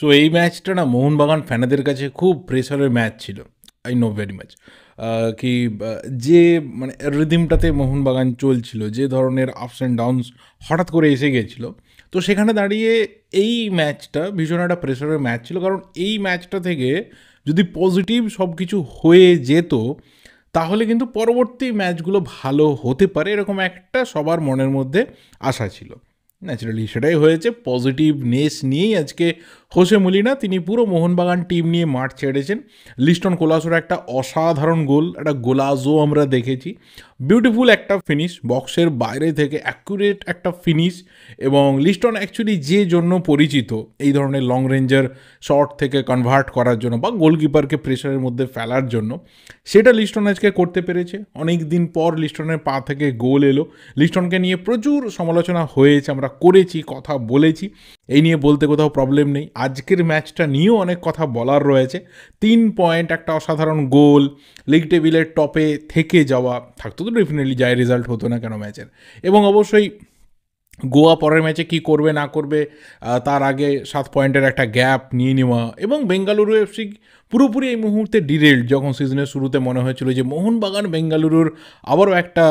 So এই ম্যাচটা না মোহনবাগান ফ্যানেদের কাছে খুব প্রেসারের ম্যাচ ছিল। I know very much. কি যে মানে রিদিমটাতে মোহনবাগান চলছিল, যে ধরনের আপস অ্যান্ড ডাউনস হঠাৎ করে এসে গেছিলো, তো সেখানে দাঁড়িয়ে এই ম্যাচটা ভীষণ একটা প্রেসারের ম্যাচ ছিল। কারণ এই ম্যাচটা থেকে যদি পজিটিভ সব কিছু হয়ে যেত, তাহলে কিন্তু পরবর্তী ম্যাচগুলো ভালো হতে পারে, এরকম একটা সবার মনের মধ্যে আশা ছিল। ন্যাচারালি সেটাই হয়েছে। পজিটিভনেস নিয়েই আজকে হোসে মলিনা তিনি পুরো মোহনবাগান টিম নিয়ে মাঠ ছেড়েছেন। লিস্টন কোলাসোর একটা অসাধারণ গোল, একটা গোলাজো আমরা দেখেছি। বিউটিফুল একটা ফিনিশ, বক্সের বাইরে থেকে অ্যাকুরেট একটা ফিনিশ। এবং লিস্টন অ্যাকচুয়ালি যে জন্য পরিচিত এই ধরনের লং রেঞ্জের শট থেকে কনভার্ট করার জন্য বা গোলকিপারকে প্রেশারের মধ্যে ফেলার জন্য, সেটা লিস্টন আজকে করতে পেরেছে। অনেক দিন পর লিস্টনের পা থেকে গোল এলো। লিস্টনকে নিয়ে প্রচুর সমালোচনা হয়েছে, আমরা করেছি, কথা বলেছি, এই নিয়ে বলতে কোথাও প্রবলেম নেই। আজকের ম্যাচটা নিয়েও অনেক কথা বলার রয়েছে। 3 পয়েন্ট, একটা অসাধারণ গোল, লিগ টেবিলের টপে থেকে যাওয়া, থাকতো তো ডেফিনেটলি, যায় রেজাল্ট হতো না কেন ম্যাচের। এবং অবশ্যই গোয়া পরের ম্যাচে কি করবে না করবে, তার আগে 7 পয়েন্টের একটা গ্যাপ নিয়ে নেওয়া। এবং বেঙ্গালুরু এফসি পুরোপুরি এই মুহূর্তে ডিরেল্ড, যখন সিজনের শুরুতে মনে হয়েছিল যে মোহনবাগান বেঙ্গালুরুর আবারও একটা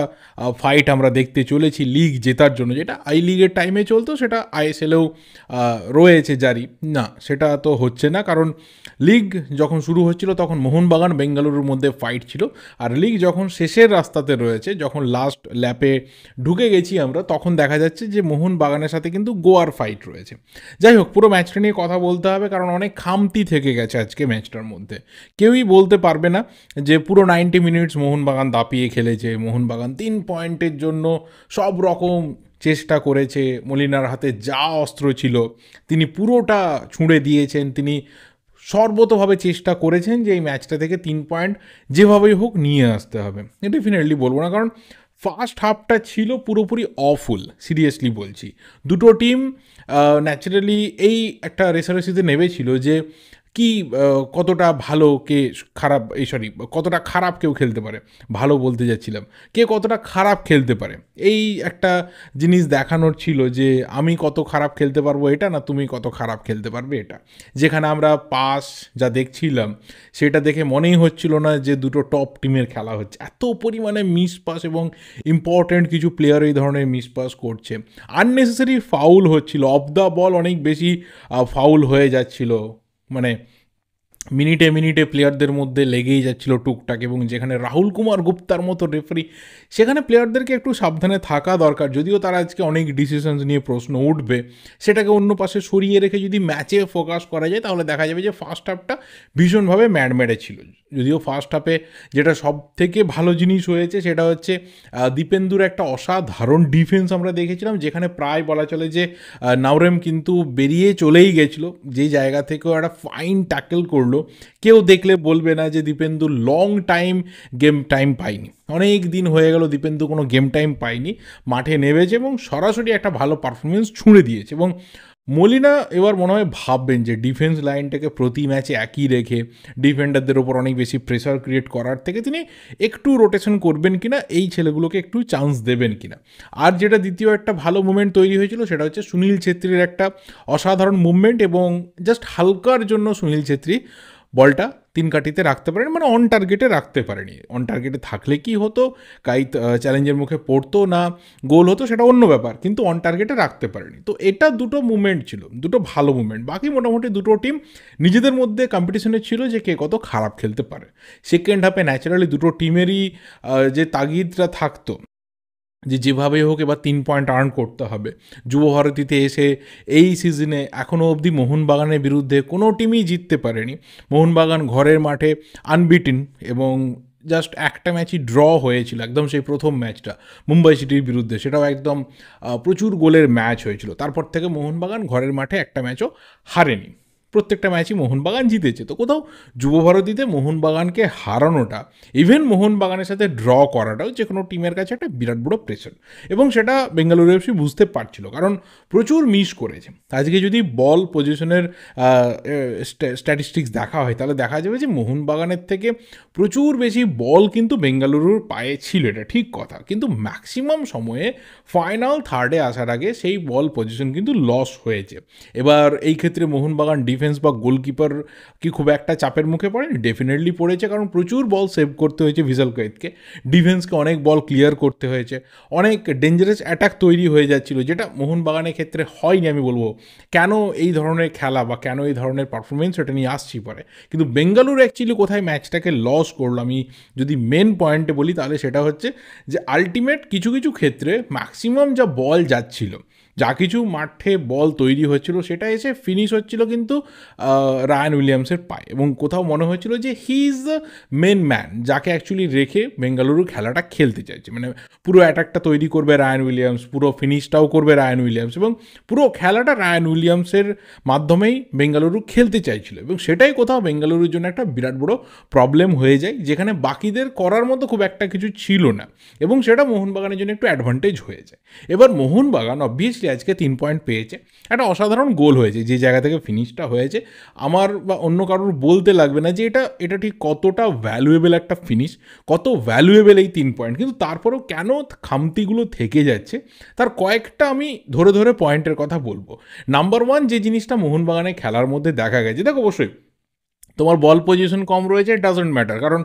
ফাইট আমরা দেখতে চলেছি লিগ জেতার জন্য, যেটা আই লিগের টাইমে চলতো, সেটা আইএসএলেও রয়েছে জারি। না, সেটা তো হচ্ছে না, কারণ লিগ যখন শুরু হচ্ছিল তখন মোহনবাগান বেঙ্গালুরুর মধ্যে ফাইট ছিল। আর লিগ যখন শেষের রাস্তাতে রয়েছে, যখন লাস্ট ল্যাপে ঢুকে গেছি আমরা, তখন দেখা যাচ্ছে যে মোহনবাগানের সাথে কিন্তু গোয়ার ফাইট রয়েছে। যাই হোক, পুরো ম্যাচটা নিয়ে কথা বলতে হবে, কারণ অনেক খামতি থেকে গেছে আজকে ম্যাচটার মধ্যে। কেউই বলতে পারবে না যে পুরো 90 মিনিটস মোহনবাগান দাপিয়ে খেলেছে। মোহনবাগান 3 পয়েন্টের জন্য সব রকম চেষ্টা করেছে। মলিনার হাতে যা অস্ত্র ছিল তিনি পুরোটা ছুঁড়ে দিয়েছেন। তিনি সর্বতভাবে চেষ্টা করেছেন যে এই ম্যাচটা থেকে 3 পয়েন্ট যেভাবেই হোক নিয়ে আসতে হবে। ডেফিনেটলি বলবো না, কারণ ফার্স্ট হাফটা ছিল পুরোপুরি অফুল, সিরিয়াসলি বলছি। দুটো টিম ন্যাচারালি এই একটা রেসারেসিতে নেমেছিল যে কি কতটা ভালো কে খারাপ, এই সরি, কতটা খারাপ কেউ খেলতে পারে, ভালো বলতে যাচ্ছিলাম, কে কতটা খারাপ খেলতে পারে, এই একটা জিনিস দেখানোর ছিল যে আমি কত খারাপ খেলতে পারবো এটা, না তুমি কত খারাপ খেলতে পারবে এটা। যেখানে আমরা পাস যা দেখছিলাম, সেটা দেখে মনেই হচ্ছিল না যে দুটো টপ টিমের খেলা হচ্ছে। এত পরিমাণে মিস পাস এবং ইম্পর্ট্যান্ট কিছু প্লেয়ার এই ধরনের মিস পাস করছে। আননেসেসারি ফাউল হচ্ছিল, অফ দ্য বল অনেক বেশি ফাউল হয়ে যাচ্ছিল। মানে মিনিটে মিনিটে প্লেয়ারদের মধ্যে লেগেই যাচ্ছিল টুকটাক। এবং যেখানে রাহুল কুমার গুপ্তার মতো রেফারি, সেখানে প্লেয়ারদেরকে একটু সাবধানে থাকা দরকার। যদিও তারা আজকে অনেক ডিসিশনস নিয়ে প্রশ্ন উঠবে, সেটাকে অন্য পাশে সরিয়ে রেখে যদি ম্যাচে ফোকাস করা যায়, তাহলে দেখা যাবে যে ফার্স্ট হাফটা ভীষণভাবে ম্যাডমেডে ছিল। যদিও ফার্স্ট হাফে যেটা সব থেকে ভালো জিনিস হয়েছে, সেটা হচ্ছে দীপেন্দুর একটা অসাধারণ ডিফেন্স আমরা দেখেছিলাম, যেখানে প্রায় বলা চলে যে নাওরেম কিন্তু বেরিয়ে চলেই গেছিলো, যে জায়গা থেকেও একটা ফাইন ট্যাকেল করলো। কেউ দেখলে বলবে না যে Dipendu long time game time পায়নি। অনেক দিন হয়ে গেল দীপেন্দু কোনো গেম টাইম পায়নি, মাঠে নেমেছে এবং সরাসরি একটা ভালো পারফরমেন্স ছুঁড়ে দিয়েছে। এবং মলিনা এবার মনে হয় ভাববেন যে ডিফেন্স লাইনটাকে প্রতি ম্যাচে একই রেখে ডিফেন্ডারদের ওপর অনেক বেশি প্রেসার ক্রিয়েট করার থেকে তিনি একটু রোটেশন করবেন কিনা, এই ছেলেগুলোকে একটু চান্স দেবেন কিনা। আর যেটা দ্বিতীয় একটা ভালো মুভমেন্ট তৈরি হয়েছিল, সেটা হচ্ছে সুনীল ছেত্রীর একটা অসাধারণ মুভমেন্ট। এবং জাস্ট হালকার জন্য সুনীল ছেত্রী বলটা 3 কাঠিতে রাখতে পারেন, মানে অন টার্গেটে রাখতে পারেনি। অন টার্গেটে থাকলে কি হতো, কাইত চ্যালেঞ্জের মুখে পড়তো না গোল হতো, সেটা অন্য ব্যাপার, কিন্তু অন টার্গেটে রাখতে পারেনি। তো এটা দুটো মুভমেন্ট ছিল, দুটো ভালো মুভমেন্ট। বাকি মোটামুটি দুটো টিম নিজেদের মধ্যে কম্পিটিশনে ছিল যে কে কত খারাপ খেলতে পারে। সেকেন্ড হাফে ন্যাচারালি দুটো টিমেরই যে তাগিদটা থাকতো যে যেভাবেই হোক এবার 3 পয়েন্ট আর্ন করতে হবে। যুবভারতীতে এসে এই সিজনে এখনও অবধি মোহনবাগানের বিরুদ্ধে কোনো টিমই জিততে পারেনি। মোহনবাগান ঘরের মাঠে আনবিটিন, এবং জাস্ট একটা ম্যাচই ড্র হয়েছিল, একদম সেই প্রথম ম্যাচটা মুম্বাই সিটির বিরুদ্ধে, সেটাও একদম প্রচুর গোলের ম্যাচ হয়েছিল। তারপর থেকে মোহনবাগান ঘরের মাঠে একটা ম্যাচও হারেনি, প্রত্যেকটা ম্যাচই মোহনবাগান জিতেছে। তো কোথাও যুবভারতীতে মোহনবাগানকে হারানোটা, ইভেন মোহনবাগানের সাথে ড্র করাটাও যে কোনো টিমের কাছে একটা বিরাট বড় প্রেশার। এবং সেটা বেঙ্গালুরু এফসি বুঝতে পারছিল, কারণ প্রচুর মিস করেছে। আজকে যদি বল পজিশনের স্ট্যাটিস্টিক্স দেখা হয়, তাহলে দেখা যাবে যে মোহনবাগানের থেকে প্রচুর বেশি বল কিন্তু বেঙ্গালুরুর পায়ে ছিল, এটা ঠিক কথা। কিন্তু ম্যাক্সিমাম সময়ে ফাইনাল থার্ডে আসার আগে সেই বল পজিশন কিন্তু লস হয়েছে। এবার এই ক্ষেত্রে মোহনবাগান ডিফেন্স বা গোলকিপার কি খুব একটা চাপের মুখে পড়েনি? ডেফিনেটলি পড়েছে, কারণ প্রচুর বল সেভ করতে হয়েছে ভিসাল কৈতকে, ডিফেন্সকে অনেক বল ক্লিয়ার করতে হয়েছে, অনেক ডেঞ্জারাস অ্যাটাক তৈরি হয়ে যাচ্ছিল, যেটা মোহনবাগানের ক্ষেত্রে হয়নি। আমি বলবো কেন এই ধরনের খেলা বা কেন এই ধরনের পারফরমেন্স, এটা নিয়ে আসছি পরে। কিন্তু বেঙ্গালুরু অ্যাকচুয়ালি কোথায় ম্যাচটাকে লস করলো, আমি যদি মেন পয়েন্টে বলি তাহলে সেটা হচ্ছে যে আলটিমেট কিছু কিছু ক্ষেত্রে ম্যাক্সিমাম যা বল যাচ্ছিল, যা কিছু মাঠে বল তৈরি হচ্ছিল, সেটা এসে ফিনিশ হচ্ছিল কিন্তু রায়ান উইলিয়ামসের পায়ে, এবং কোথাও মনে হচ্ছিল যে he is the main man, যাকে অ্যাকচুয়ালি রেখে বেঙ্গালুরু খেলাটা খেলতে চাইছে। মানে পুরো অ্যাটাকটা তৈরি করবে রায়ান উইলিয়ামস, পুরো ফিনিশটাও করবে রায়ান উইলিয়ামস, এবং পুরো খেলাটা রায়ান উইলিয়ামসের মাধ্যমেই বেঙ্গালুরু খেলতে চাইছিল, এবং সেটাই কোথাও বেঙ্গালুরুর জন্য একটা বিরাট বড় প্রবলেম হয়ে যায়, যেখানে বাকিদের করার মতো খুব একটা কিছু ছিল না, এবং সেটা মোহনবাগানের জন্য একটু অ্যাডভান্টেজ হয়ে যায়। এবার মোহনবাগান অবভিয়াসলি আজকে 3 পয়েন্ট পেয়েছে, একটা অসাধারণ গোল হয়েছে যে জায়গা থেকে ফিনিশটা হয়েছে। আমার বা অন্য কারোর বলতে লাগবে না যে এটা ঠিক কতটা ভ্যালুয়েবল একটা ফিনিশ, কত ভ্যালুয়েবল এই 3 পয়েন্ট, কিন্তু তারপরেও কেন খামতিগুলো থেকে যাচ্ছে তার কয়েকটা আমি ধরে ধরে পয়েন্টের কথা বলবো। নাম্বার 1 যে জিনিসটা মোহনবাগানের খেলার মধ্যে দেখা গেছে, দেখো অবশ্যই তোমার বল পজিশন কম রয়েছে, ডাজন্ট ম্যাটার, কারণ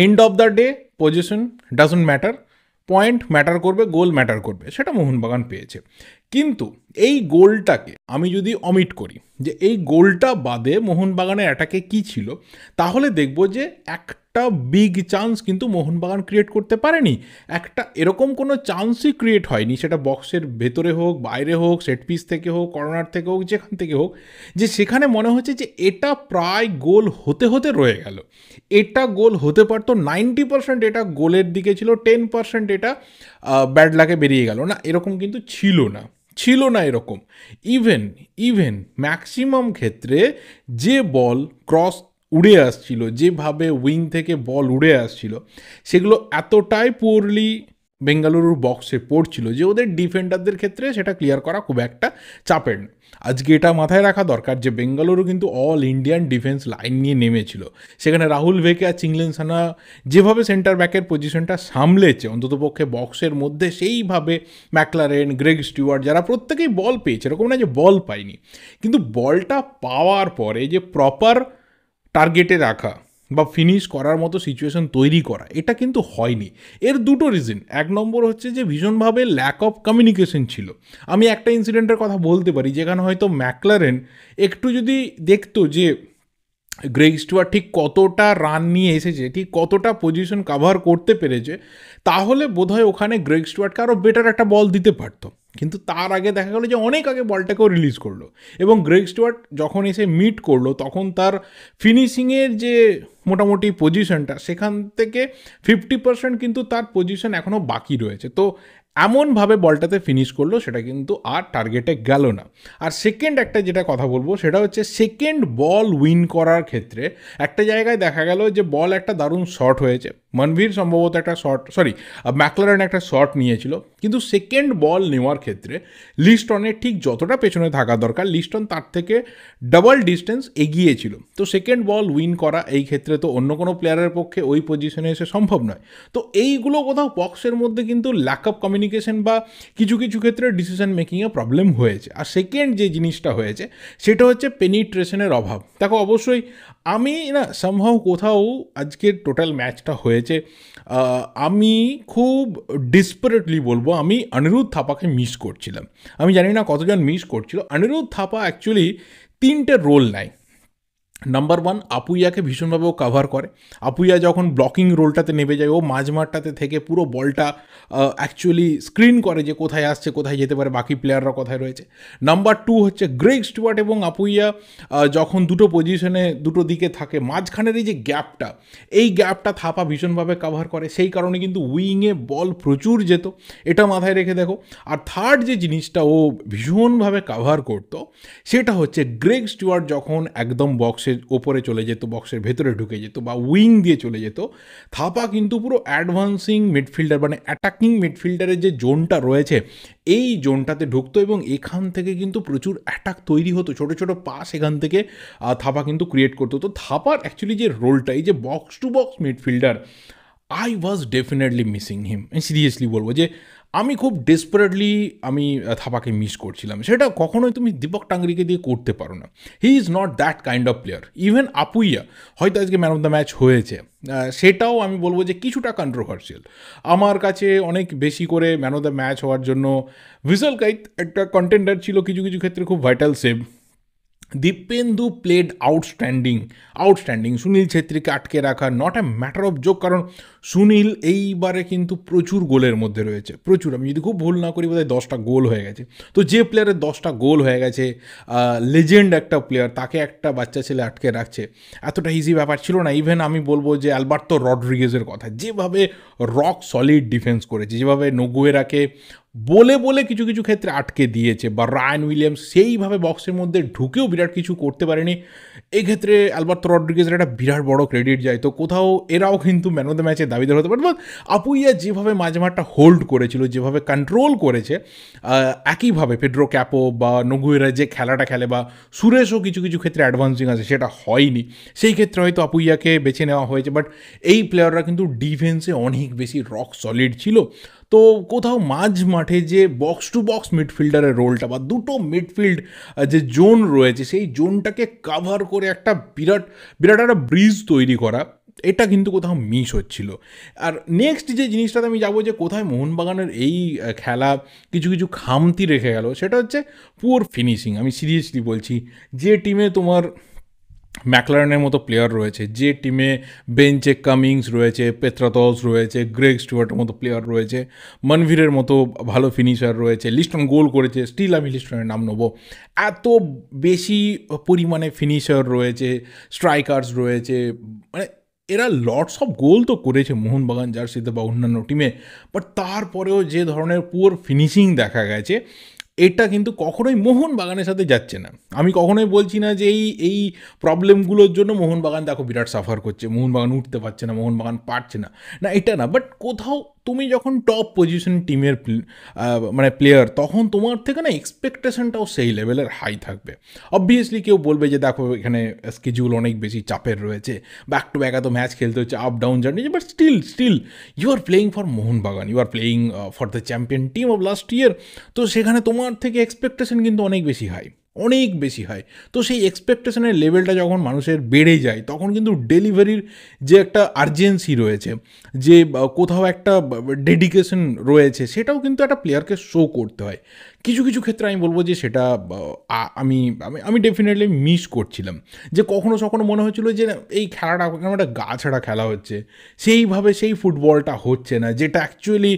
end of the day position doesn't matter, point matter করবে, গোল ম্যাটার করবে, সেটা মোহনবাগান পেয়েছে। কিন্তু এই গোলটাকে আমি যদি অমিট করি, যে এই গোলটা বাদে মোহনবাগানের অ্যাটাকে কি ছিল, তাহলে দেখব যে একটা বিগ চান্স কিন্তু মোহনবাগান ক্রিয়েট করতে পারেনি। একটা এরকম কোনো চান্সই ক্রিয়েট হয়নি, সেটা বক্সের ভেতরে হোক, বাইরে হোক, সেট পিস থেকে হোক, কর্নার থেকে হোক, যেখান থেকে হোক, যে সেখানে মনে হচ্ছে যে এটা প্রায় গোল হতে হতে রয়ে গেল। এটা গোল হতে পারতো 90%, এটা গোলের দিকে ছিল, 10% এটা ব্যাড লাকে বেরিয়ে গেল না, এরকম কিন্তু ছিল না এরকম। ইভেন ম্যাক্সিমাম ক্ষেত্রে যে বল ক্রস উড়ে আসছিল, যেভাবে উইং থেকে বল উড়ে আসছিল, সেগুলো এতটাই পুয়ারলি বেঙ্গালুরুর বক্সে পড়ছিল যে ওদের ডিফেন্ডারদের ক্ষেত্রে সেটা ক্লিয়ার করা খুব একটা চাপের না। আজকে এটা মাথায় রাখা দরকার যে বেঙ্গালুরু কিন্তু অল ইন্ডিয়ান ডিফেন্স লাইন নিয়ে নেমেছিল, সেখানে রাহুল ভেকে আর চিংলেন সানা যেভাবে সেন্টার ব্যাকের পজিশনটা সামলেছে, অন্ততপক্ষে বক্সের মধ্যে সেইভাবে ম্যাকলারেন, গ্রেগ স্টুয়ার্ট, যারা প্রত্যেকেই বল পেয়েছে, এরকম না যে বল পায়নি, কিন্তু বলটা পাওয়ার পরে যে প্রপার টার্গেটে রাখা বা ফিনিশ করার মতো সিচুয়েশন তৈরি করা, এটা কিন্তু হয়নি। এর দুটো রিজন, 1 নম্বর হচ্ছে যে ভীষণভাবে ল্যাক অফ কমিউনিকেশন ছিল। আমি একটা ইনসিডেন্টের কথা বলতে পারি, যেখানে হয়তো ম্যাকলারেন একটু যদি দেখতো যে গ্রেগ স্টুয়ার্ট ঠিক কতটা রান নিয়ে এসেছে, ঠিক কতটা পজিশন কাভার করতে পেরেছে, তাহলে বোধহয় ওখানে গ্রেগ স্টুয়ার্টকে আরও বেটার একটা বল দিতে পারতো। কিন্তু তার আগে দেখা গেলো যে অনেক আগে বলটাকেও রিলিজ করলো, এবং গ্রেগ স্টুয়ার্ট যখন এসে মিট করলো তখন তার ফিনিশিংয়ের যে মোটামুটি পজিশনটা, সেখান থেকে 50% কিন্তু তার পজিশন এখনও বাকি রয়েছে। তো এমনভাবে বলটাতে ফিনিশ করলো, সেটা কিন্তু আর টার্গেটে গেল না। আর সেকেন্ড একটা যেটা কথা বলবো, সেটা হচ্ছে সেকেন্ড বল উইন করার ক্ষেত্রে একটা জায়গায় দেখা গেল যে বল একটা দারুণ শট হয়েছে, মনভীর সম্ভবত একটা শট, ম্যাকলারেন একটা শট নিয়েছিল, কিন্তু সেকেন্ড বল নেওয়ার ক্ষেত্রে লিস্টনের ঠিক যতটা পেছনে থাকা দরকার, লিস্টন তার থেকে ডাবল ডিস্টেন্স এগিয়েছিল। তো সেকেন্ড বল উইন করা এই ক্ষেত্রে তো অন্য কোনো প্লেয়ারের পক্ষে ওই পজিশনে এসে সম্ভব নয়। তো এইগুলো কোথাও বক্সের মধ্যে কিন্তু ল্যাক অফ কমিউনিকেশন বা কিছু কিছু ক্ষেত্রে ডিসিশন মেকিংয়ে প্রবলেম হয়েছে। আর সেকেন্ড যে জিনিসটা হয়েছে সেটা হচ্ছে পেনিট্রেশনের অভাব। দেখো অবশ্যই আমি না সামহাও কোথাও আজকের টোটাল ম্যাচটা হয়েছে, আমি খুব ডিসপারেটলি বলবো, আমি অনিরুদ্ধ থাপাকে মিস করছিলাম। আমি জানি না কতজন মিস করছিল। অনিরুদ্ধ থাপা অ্যাকচুয়ালি 3টে রোল নেয়। নাম্বার 1, আপুইয়াকে ভীষণভাবে ও কাভার করে। আপুইয়া যখন ব্লকিং রোলটাতে নেমে যায়, ও মাঝমাঠটাতে থেকে পুরো বলটা অ্যাকচুয়ালি স্ক্রিন করে যে কোথায় আসছে, কোথায় যেতে পারে, বাকি প্লেয়াররা কোথায় রয়েছে। নাম্বার 2 হচ্ছে গ্রেগ স্টুয়ার্ট এবং আপুইয়া যখন দুটো পজিশনে দুটো দিকে থাকে, মাঝখানের এই যে গ্যাপটা, এই গ্যাপটা থাপা ভীষণভাবে কাভার করে, সেই কারণে কিন্তু উইংয়ে বল প্রচুর যেত, এটা মাথায় রেখে দেখো। আর থার্ড যে জিনিসটা ও ভীষণভাবে কাভার করতো, সেটা হচ্ছে গ্রেগ স্টুয়ার্ট যখন একদম বক্সের ওপরে চলে যেত, বক্সের ভেতরে ঢুকে যেত বা উইং দিয়ে চলে যেত, থাপা কিন্তু পুরো অ্যাডভান্সিং মিডফিল্ডার, মানে অ্যাটাকিং মিডফিল্ডারের যে জোনটা রয়েছে, এই জোনটাতে ঢুকতো, এবং এখান থেকে কিন্তু প্রচুর অ্যাটাক তৈরি হতো, ছোটো ছোটো পাস এখান থেকে থাপা কিন্তু ক্রিয়েট করতো। তো থাপার অ্যাকচুয়ালি যে রোলটা, এই যে box to box midfielder, I was definitely missing him. আমি সিরিয়াসলি বলবো যে আমি খুব ডেসপারেটলি থাপাকে মিস করছিলাম। সেটা কখনোই তুমি দীপক টাংরিকে দিয়ে করতে পারো না। He is not that kind of player. Even Apuia হয়তো আজকে ম্যান অফ দ্য ম্যাচ হয়েছে, সেটাও আমি বলবো যে কিছুটা কন্ট্রোভার্সিয়াল। আমার কাছে অনেক বেশি করে ম্যান অফ দ্য ম্যাচ হওয়ার জন্য ভিজুয়াল কাইত একটা কন্টেন্ডার ছিল, কিছু কিছু ক্ষেত্রে খুব vital save. Dipendu played outstanding. Sunil ছেত্রীকে আটকে রাখা not a matter of joke, কারণ সুনীল এইবারে কিন্তু প্রচুর গোলের মধ্যে রয়েছে, প্রচুর। আমি যদি খুব ভুল না করি বোধহয় 10টা গোল হয়ে গেছে। তো যে প্লেয়ারের 10টা গোল হয়ে গেছে, লেজেন্ড একটা প্লেয়ার, তাকে একটা বাচ্চা ছেলে আটকে রাখছে, এতটা ইজি ব্যাপার ছিল না। ইভেন আমি বলবো যে আলবার্তো রড্রিগেজের কথা, যেভাবে রক সলিড ডিফেন্স করেছে, যেভাবে নোগুয়েরাকে বলে বলে কিছু কিছু ক্ষেত্রে আটকে দিয়েছে, বা রায়ান উইলিয়ামস সেইভাবে বক্সের মধ্যে ঢুকেও বিরাট কিছু করতে পারেনি, এক্ষেত্রে আলবার্তো রড্রিগেজের একটা বিরাট বড় ক্রেডিট যায়। তো কোথাও এরাও কিন্তু ম্যান অফ দ্য ম্যাচের দাবিদার হতে পারে। বাট আপুইয়া যেভাবে মাঝে মাঠটা হোল্ড করেছিল, যেভাবে কন্ট্রোল করেছে, একইভাবে পেড্রো ক্যাপো বা নোগুয়েরা যে খেলাটা খেলে, বা সুরেশও কিছু কিছু ক্ষেত্রে অ্যাডভান্সিং আছে, সেটা হয়নি। সেই ক্ষেত্রে হয়তো আপুইয়াকে বেছে নেওয়া হয়েছে। বাট এই প্লেয়াররা কিন্তু ডিফেন্সে অনেক বেশি রক সলিড ছিল। তো কোথাও মাঝ মাঠে যে বক্স টু বক্স মিডফিল্ডারের রোলটা, বা দুটো মিডফিল্ড যে জোন রয়েছে, সেই জোনটাকে কাভার করে একটা বিরাট বিরাট একটা ব্রিজ তৈরি করা, এটা কিন্তু কোথাও মিস হচ্ছিল। আর নেক্সট যে জিনিসটাতে আমি যাবো, যে কোথায় মোহনবাগানের এই খেলা কিছু কিছু খামতি রেখে গেল, সেটা হচ্ছে পুয়ার ফিনিশিং। আমি সিরিয়াসলি বলছি, যে টিমে তোমার ম্যাকলারেনের মতো প্লেয়ার রয়েছে, যে টিমে বেঞ্চে কামিংস রয়েছে, পেত্রাতস রয়েছে, গ্রেগ স্টুয়ার্টের মতো প্লেয়ার রয়েছে, মনভীরের মতো ভালো ফিনিশার রয়েছে, লিস্টন গোল করেছে, স্টিল আমি লিস্টনের নাম নেবো, এত বেশি পরিমাণে ফিনিশার রয়েছে, স্ট্রাইকার্স রয়েছে, মানে এরা লটস অফ গোল তো করেছে মোহনবাগান জার্সিতে বা অন্যান্য টিমে, বাট তারপরেও যে ধরনের পুয়ার ফিনিশিং দেখা গেছে, এটা কিন্তু কখনোই মোহনবাগানের সাথে যাচ্ছে না। আমি কখনোই বলছি না যে এই প্রবলেমগুলোর জন্য মোহনবাগান দেখো বিরাট সাফার করছে, মোহনবাগান উঠতে পারছে না, মোহনবাগান পারছে না, না এটা না। বাট কোথাও তুমি যখন টপ পজিশন টিমের মানে প্লেয়ার, তখন তোমার থেকে না এক্সপেকটেশনটাও সেই লেভেলের হাই থাকবে। অবভিয়াসলি কেউ বলবে যে দেখো এখানে স্কেডিউল অনেক বেশি চাপের রয়েছে, ব্যাক টু ব্যাক এত ম্যাচ খেলতে হচ্ছে, up down journey, but still you are playing for Mohun Bagan, you are playing for the champion team of last year. তো সেখানে তোমার থেকে এক্সপেকটেশন কিন্তু অনেক বেশি হাই, অনেক বেশি হয়। তো সেই এক্সপেকটেশনের লেভেলটা যখন মানুষের বেড়ে যায়, তখন কিন্তু ডেলিভারির যে একটা আর্জেন্সি রয়েছে, যে কোথাও একটা ডেডিকেশন রয়েছে, সেটাও কিন্তু একটা প্লেয়ারকে শো করতে হয়। কিছু কিছু ক্ষেত্রে আমি বলবো যে সেটা আমি আমি আমি ডেফিনেটলি মিস করছিলাম। যে কখনো কখনো মনে হচ্ছিলো যে এই খেলাটা কেমন একটা গা ছাড়া খেলা হচ্ছে, সেইভাবে সেই ফুটবলটা হচ্ছে না, যেটা অ্যাকচুয়ালি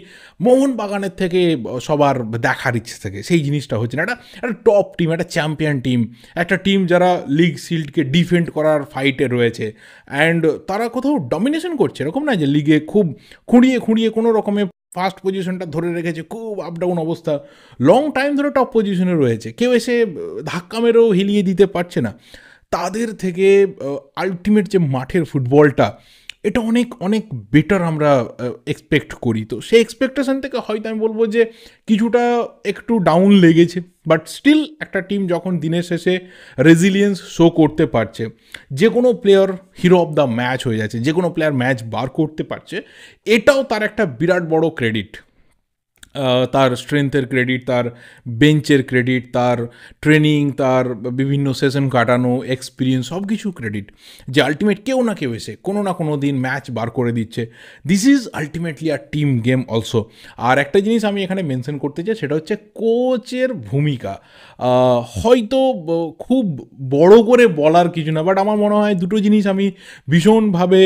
মোহনবাগানের থেকে সবার দেখার ইচ্ছে থাকে, সেই জিনিসটা হচ্ছে না। একটা টপ টিম, একটা চ্যাম্পিয়ন টিম, একটা টিম যারা লিগ শিল্ডকে ডিফেন্ড করার ফাইটে রয়েছে, অ্যান্ড তারা কোথাও ডমিনেশন করছে, এরকম না যে লিগে খুব খুঁড়িয়ে খুঁড়িয়ে কোনো রকমে ফার্স্ট পজিশনটা ধরে রেখেছে, খুব আপ ডাউন অবস্থা, লং টাইম ধরে টপ পজিশনে রয়েছে, কেউ এসে ধাক্কা মেরেও হিলিয়ে দিতে পারছে না। তাদের থেকে আলটিমেট যে মাঠের ফুটবলটা, এটা অনেক অনেক বেটার আমরা এক্সপেক্ট করি। তো সেই এক্সপেকটেশন থেকে হয়তো আমি বলবো যে কিছুটা একটু ডাউন লেগেছে। বাট স্টিল একটা টিম যখন দিনের শেষে রেজিলিয়েন্স শো করতে পারছে, যে কোনো player hero of the match হয়ে যাচ্ছে, যে কোনো প্লেয়ার ম্যাচ বার করতে পারছে, এটাও তার একটা বিরাট বড় ক্রেডিট। তার স্ট্রেংথের ক্রেডিট, তার বেঞ্চের ক্রেডিট, তার ট্রেনিং, তার বিভিন্ন সেশন কাটানো এক্সপিরিয়েন্স, সব কিছু ক্রেডিট, যে আলটিমেট কেউ না কেউ এসে কোনো না কোনো দিন ম্যাচ বার করে দিচ্ছে। This is ultimately a team game also. আর একটা জিনিস আমি এখানে মেনশন করতে চাই, সেটা হচ্ছে কোচের ভূমিকা। হয়তো খুব বড় করে বলার কিছু না, বাট আমার মনে হয় দুটো জিনিস আমি ভীষণভাবে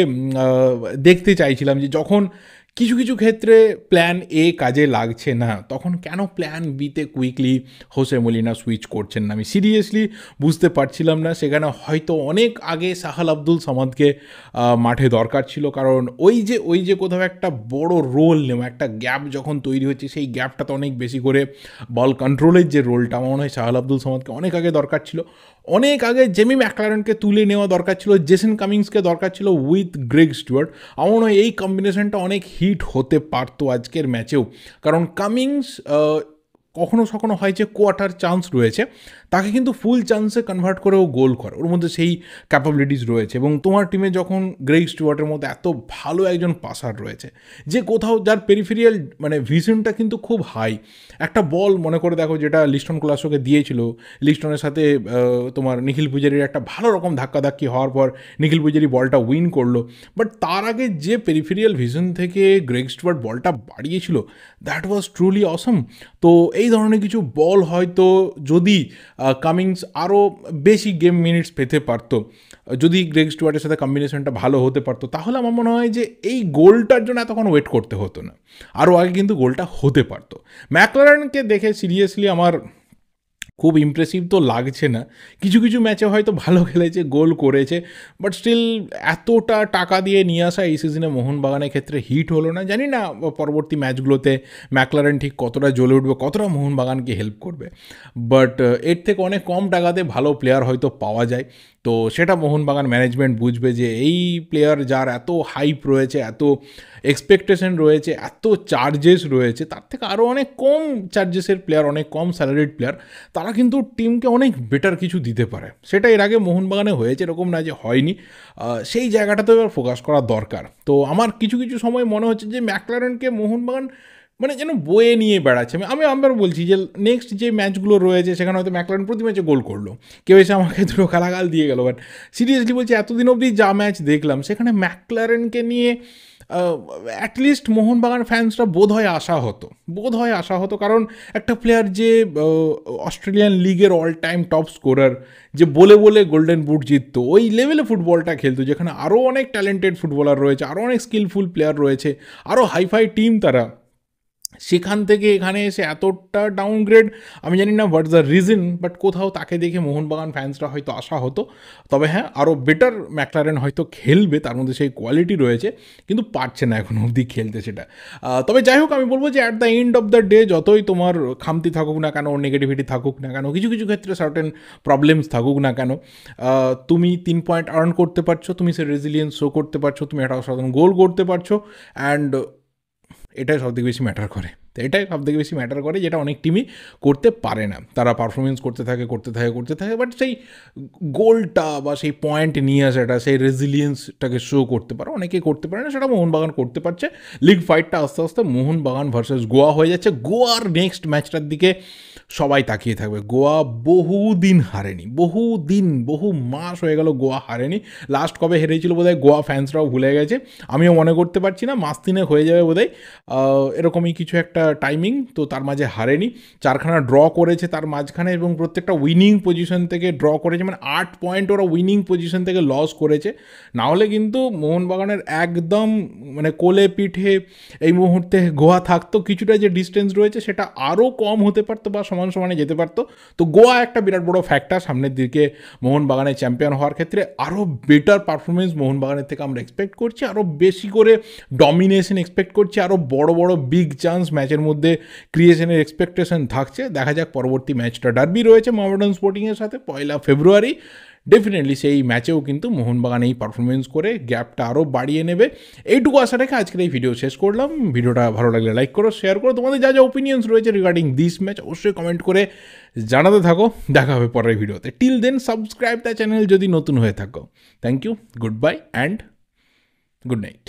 দেখতে চাইছিলাম, যে যখন কিছু কিছু ক্ষেত্রে প্ল্যান এ কাজে লাগছে না, তখন কেন প্ল্যান বিতে কুইকলি হোসে মলিনা সুইচ করছেন না, আমি সিরিয়াসলি বুঝতে পারছিলাম না। সেখানে হয়তো অনেক আগে সাহাল আব্দুল সামাদকে মাঠে দরকার ছিল, কারণ ওই যে কোথাও একটা বড় রোল নেওয়া, একটা গ্যাপ যখন তৈরি হচ্ছে, সেই গ্যাপটাতে অনেক বেশি করে বল কন্ট্রোলের যে রোলটা, আমার মনে হয় সাহাল আব্দুল সামাদকে অনেক আগে দরকার ছিল। অনেক আগে জেমি ম্যাকলারেনকে তুলে নেওয়া দরকার ছিল, জেসন কামিংসকে দরকার ছিল উইথ গ্রেগ স্টুয়ার্ট। আমার মনে হয় এই কম্বিনেশনটা অনেক হিট হতে পারতো আজকের ম্যাচেও, কারণ কামিংস কখনো কখনো হয় যে কোয়ার্টার চান্স রয়েছে, তাকে কিন্তু ফুল চান্সে কনভার্ট করে ও গোল করে, ওর মধ্যে সেই ক্যাপাবিলিটিস রয়েছে। এবং তোমার টিমে যখন গ্রেগ স্টুয়ার্টের মধ্যে এত ভালো একজন পাসার রয়েছে, যে কোথাও যার পেরিফেরিয়াল মানে ভিশনটা কিন্তু খুব হাই, একটা বল মনে করে দেখো যেটা লিস্টন কোলাসোকে দিয়েছিল, লিস্টনের সাথে তোমার নিখিল পূজারির একটা ভালো রকম ধাক্কাধাক্কি হওয়ার পর নিখিল পূজারি বলটা উইন করলো, বাট তার আগে যে পেরিফেরিয়াল ভিশন থেকে গ্রেগ স্টুয়ার্ট বলটা বাড়িয়েছিল, দ্যাট ওয়াজ ট্রুলি অসম। তো এই ধরনের কিছু বল হয়তো যদি কামিংস আরও বেশি গেম মিনিটস পেতে পারতো, যদি গ্রেগ স্টুয়ার্টের সাথে কম্বিনেশনটা ভালো হতে পারতো, তাহলে আমার মনে হয় যে এই গোলটার জন্য এতক্ষণ ওয়েট করতে হতো না, আরও আগে কিন্তু গোলটা হতে পারতো। ম্যাকলারেনকে দেখে সিরিয়াসলি আমার খুব ইমপ্রেসিভ তো লাগছে না, কিছু কিছু ম্যাচে হয়তো ভালো খেলেছে, গোল করেছে, বাট স্টিল এতটা টাকা দিয়ে নিয়ে আসা এই সিজনে মোহনবাগানের ক্ষেত্রে হিট হলো না। জানি না পরবর্তী ম্যাচগুলোতে ম্যাকলারেন ঠিক কতটা জ্বলে উঠবে, কতটা মোহনবাগানকে হেল্প করবে, বাট এর থেকে অনেক কম টাকাতে ভালো প্লেয়ার হয়তো পাওয়া যায়। তো সেটা মোহনবাগান ম্যানেজমেন্ট বুঝবে যে এই প্লেয়ার যার এত হাইপ রয়েছে, এত এক্সপেকটেশন রয়েছে, এত চার্জেস রয়েছে, তার থেকে আরও অনেক কম চার্জেসের প্লেয়ার, অনেক কম স্যালারিড প্লেয়ার, তারা কিন্তু টিমকে অনেক বেটার কিছু দিতে পারে। সেটা এর আগে মোহনবাগানে হয়েছে, এরকম না যে হয়নি। সেই জায়গাটাতে এবার ফোকাস করা দরকার। তো আমার কিছু কিছু সময় মনে হচ্ছে যে ম্যাকলারেনকে মোহনবাগান মানে যেন বয়ে নিয়ে বেড়াচ্ছে। আমি আবার বলছি যে নেক্সট যে ম্যাচগুলো রয়েছে সেখানে হয়তো ম্যাকলারেন প্রতি ম্যাচে গোল করলো, কেউ এসে আমাকে দুটো গালাগাল দিয়ে গেল, বাট সিরিয়াসলি বলছি এতদিন অবধি যা ম্যাচ দেখলাম সেখানে ম্যাকলারেনকে নিয়ে অ্যাটলিস্ট মোহনবাগান ফ্যান্সরা বোধ হয় আশা হতো, কারণ একটা প্লেয়ার যে অস্ট্রেলিয়ান লিগের অল টাইম টপ স্কোরার, যে বলে বলে গোল্ডেন বুট জিততো, ওই লেভেলে ফুটবলটা খেলতো, যেখানে আরও অনেক ট্যালেন্টেড ফুটবলার রয়েছে, আরও অনেক স্কিলফুল প্লেয়ার রয়েছে, আরও হাইফাই টিম তারা, সেখান থেকে এখানে এসে এতটা ডাউনগ্রেড, আমি জানি না হোয়াটস দ্য রিজন, বাট কোথাও তাকে দেখে মোহনবাগান ফ্যান্সরা হয়তো আশা হতো। তবে হ্যাঁ, আরও বেটার ম্যাকলারেন হয়তো খেলবে, তার মধ্যে সেই কোয়ালিটি রয়েছে, কিন্তু পারছে না এখন অবধি খেলতে সেটা। তবে যাই হোক, আমি বলবো যে at the end of the day যতই তোমার খামতি থাকুক না কেন, নেগেটিভিটি থাকুক না কেন, কিছু কিছু ক্ষেত্রে সার্টেন প্রবলেমস থাকুক না কেন, তুমি 3 পয়েন্ট আর্ন করতে পারছো, তুমি সে রেজিলিয়েন্স শো করতে পারছো, তুমি একটা অসাধারণ গোল করতে পারছো, অ্যান্ড এটাই সবথেকে বেশি ম্যাটার করে। তো এটাই সবথেকে বেশি ম্যাটার করে, যেটা অনেক টিমই করতে পারে না। তারা পারফরমেন্স করতে থাকে, বাট সেই গোলটা বা সেই পয়েন্ট নিয়ে আসাটা, সেই রেজিলিয়েন্সটাকে শো করতে পারে, অনেকেই করতে পারে না, সেটা মোহনবাগান করতে পারছে। লিগ ফাইটটা আস্তে আস্তে মোহনবাগান ভার্সেস গোয়া হয়ে যাচ্ছে। গোয়ার নেক্সট ম্যাচটার দিকে সবাই তাকিয়ে থাকবে। গোয়া বহুদিন হারেনি, বহু মাস হয়ে গেল গোয়া হারেনি। লাস্ট কবে হেরেছিল বোধহয় গোয়া ফ্যান্সরাও ভুলে গেছে, আমিও মনে করতে পারছি না, মাস 3 হয়ে যাবে বোধহয়, এরকমই কিছু একটা টাইমিং। তো তার মাঝে হারেনি, 4খানা ড্র করেছে তার মাঝখানে, এবং প্রত্যেকটা উইনিং পজিশন থেকে ড্র করেছে, মানে 8 পয়েন্ট ওরা উইনিং পজিশন থেকে লস করেছে। না হলে কিন্তু মোহনবাগানের একদম মানে কোলে পিঠে এই মুহূর্তে গোয়া থাকতো, কিছুটা যে ডিস্টেন্স রয়েছে সেটা আরও কম হতে পারতো বা সমানে যেতে পারতো। তো গোয়া একটা বিরাট বড় ফ্যাক্টর সামনের দিকে মোহনবাগানের চ্যাম্পিয়ন হওয়ার ক্ষেত্রে। আরও বেটার পারফরমেন্স মোহনবাগানের থেকে আমরা এক্সপেক্ট করছি, আরও বেশি করে ডমিনেশন এক্সপেক্ট করছি, আরও বড় বিগ চান্স ম্যাচের মধ্যে ক্রিয়েশনের এক্সপেকটেশন থাকছে। দেখা যাক পরবর্তী ম্যাচটা ডার্বি রয়েছে মোহামেডান স্পোর্টিংয়ের সাথে 1 ফেব্রুয়ারি। ডেফিনেটলি সেই ম্যাচেও কিন্তু মোহনবাগান এই পারফরমেন্স করে গ্যাপটা আরও বাড়িয়ে নেবে, এইটুকু আশা রেখে আজকের এই ভিডিও শেষ করলাম। ভিডিওটা ভালো লাগলে লাইক করো, শেয়ার করো, তোমাদের যা যা ওপিনিয়ন্স রয়েছে রিগার্ডিং দিস ম্যাচ অবশ্যই কমেন্ট করে জানাতে থাকো। দেখা হবে পরের ভিডিওতে। Till then subscribe the channel যদি নতুন হয়ে থাকো। Thank you, goodbye and good night.